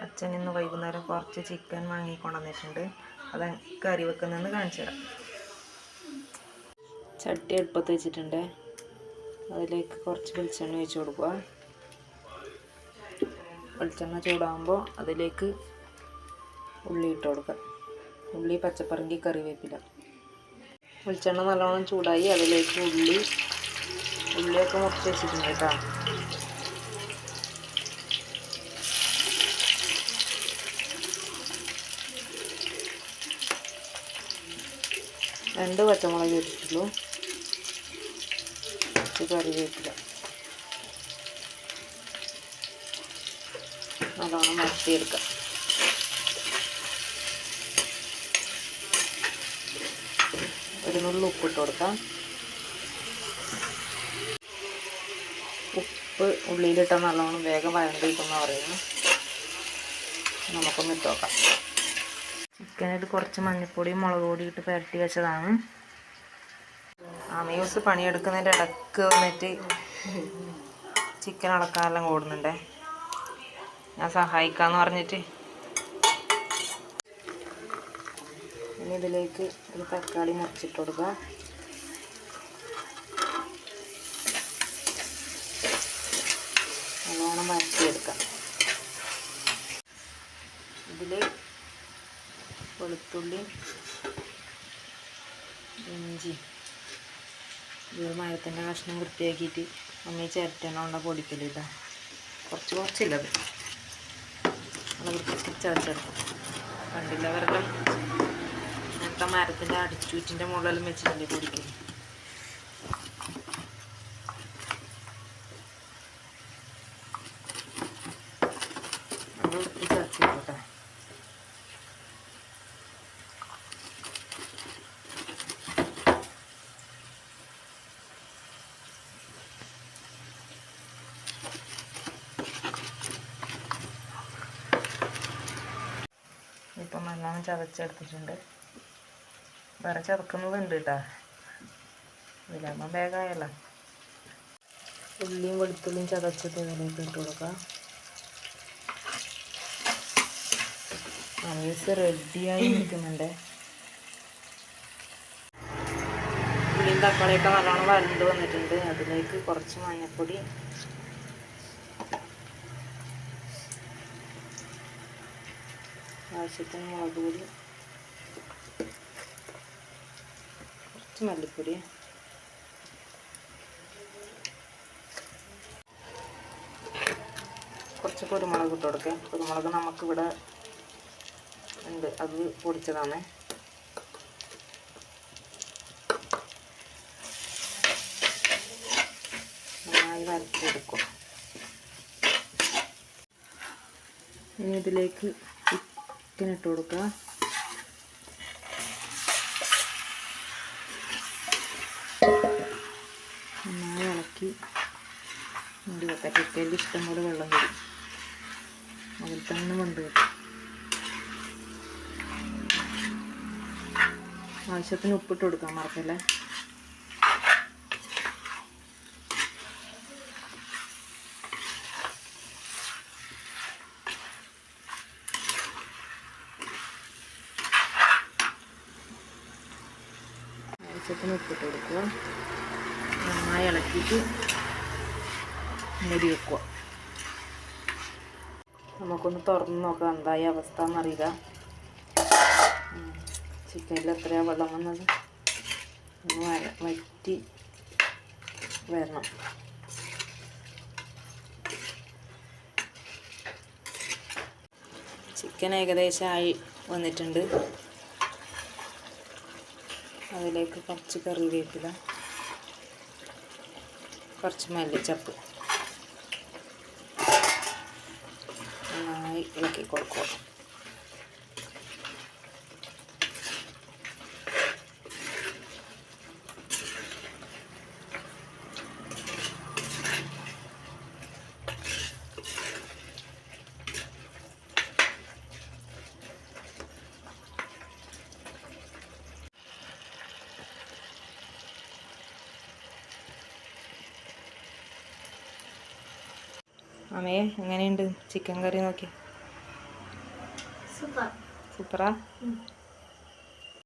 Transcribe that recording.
അച്ഛൻ ഇന്ന് വൈകുന്നേരം കുറച്ച് ചിക്കൻ വാങ്ങിക്കൊണ്ടുവന്നിട്ടുണ്ട്. അത് കറി വെക്കുന്നതെന്ന് കാണിച്ചു തരാം. ചട്ടി അടുപ്പത്ത് വെച്ചിട്ടുണ്ട്. അതിലേക്ക് കുറച്ച് വെളിച്ചെണ്ണ ഒഴിച്ച് കൊടുക്കുക. വെളിച്ചെണ്ണ ചൂടാകുമ്പോൾ അതിലേക്ക് ഉള്ളി ഇട്ട് കൊടുക്കുക. ഉള്ളി, പച്ചപ്പറങ്കി, കറിവേപ്പില. വെളിച്ചെണ്ണ നല്ലോണം ചൂടായി അതിലേക്ക് ഉള്ളിയൊക്കെ മുറിച്ച് വെച്ചിട്ടുണ്ട് കേട്ടോ. രണ്ട് പച്ചമുളക് ഇട്ടിട്ടുള്ളൂ. കുറച്ച് കറിവേപ്പില. നല്ലോണം വഴറ്റിയെടുക്കാം. ഒരു നുള്ളി ഉപ്പിട്ട് കൊടുക്കാം. ഉപ്പ് ഉള്ളിയിലിട്ടാൽ നല്ലോണം വേഗം വഴണ്ടിരിക്കുമെന്ന് പറയുന്നു. നമുക്കൊന്ന് ഇട്ട് നോക്കാം. ചിക്കനായിട്ട് കുറച്ച് മഞ്ഞൾപ്പൊടിയും മുളക് പൊടി ഇട്ട് പുരട്ടി വെച്ചതാണ്. ആമയൂസ് പണിയെടുക്കുന്നതിൻ്റെ ഇടയ്ക്ക് വന്നിട്ട് ചിക്കൻ അടക്കാനെല്ലാം കൂടുന്നുണ്ടേ. ഞാൻ സഹായിക്കാമെന്ന് പറഞ്ഞിട്ട്. ഇനി ഇതിലേക്ക് ഒരു തക്കാളി മുറിച്ചിട്ട് കൊടുക്കുക. നല്ലോണം വരട്ടിയെടുക്കാം. ഇതിൽ വെളുത്തുള്ളി, ഇഞ്ചി, മരത്തിൻ്റെ കഷ്ണം വൃത്തിയാക്കിയിട്ട് അമ്മ ചിരട്ടേണ്ട പൊടിക്കലില്ല. കുറച്ചില്ലത് അത് വൃത്തിക്ക് ചതച്ചെടുക്കും. കണ്ടില്ല അവരുടെ അങ്ങനത്തെ മരത്തിൻ്റെ അടിച്ചൂറ്റിൻ്റെ മുകളിലും വെച്ചിട്ടുണ്ട് പൊടിക്കൽ. അത് വൃത്തി ചതച്ചെടുക്കട്ടെ. ഇപ്പം നല്ലോണം ചതച്ചെടുത്തിട്ടുണ്ട്. വേറെ ചതക്കുന്നതുണ്ട് കേട്ടോ. ഇതിലാകുമ്പോൾ വേഗമായല്ലോ. ഉള്ളിയും വെളുത്തുള്ളിയും ചതച്ചത് ഇതിലേക്ക് ഇട്ട് കൊടുക്കാം. ആമയൂസ് റെഡിയായി നിൽക്കുന്നുണ്ട്. ഉള്ളിയും തക്കാളിയൊക്കെ നല്ലോണം വരണ്ട് വന്നിട്ടുണ്ട്. അതിലേക്ക് കുറച്ച് മഞ്ഞൾപ്പൊടി, ആവശ്യത്തിന് മുളക് പൊടി, കുറച്ച് മല്ലിപ്പൊടി, കുറച്ച് കുരുമുളക് ഇട്ട് കൊടുക്കുക. കുരുമുളക് നമുക്കിവിടെ ഉണ്ട്, അത് പൊടിച്ചതാണ്. നന്നായി വരച്ചെടുക്കും. ഇനി ഇതിലേക്ക് ചിക്കനിട്ട് കൊടുക്കുക. നന്നായി ഇളക്കി മൂടി വെക്കാം. ചിക്കനിൽ ഇഷ്ടംപോലെ വെള്ളം വരും. അതിൽ തന്നെ വെന്ത് കിട്ടും. ആവശ്യത്തിന് ഉപ്പിട്ട് കൊടുക്കാൻ മറക്കല്ലേ. ആവശ്യത്തിന് ഉപ്പിട്ട് കൊടുക്കുക. നന്നായി ഇളക്കിയിട്ട് മൂടി വെക്കുക. നമുക്കൊന്ന് തുറന്ന് നോക്കാം എന്തായി അവസ്ഥ എന്നറിയില്ല. ചിക്കനിൽ എത്രയാണ് വെള്ളം വന്നത് ഒന്ന് വറ്റി വരണം. ചിക്കൻ ഏകദേശം ആയി വന്നിട്ടുണ്ട്. അതിലേക്ക് കുറച്ച് കറിവേപ്പില, കുറച്ച് മല്ലിച്ചപ്പ് നന്നായി ഇളക്കി കൊടുക്കുക. അമ്മേ എങ്ങനെയുണ്ട് ചിക്കൻ കറി നോക്കി? സൂപ്പറാ?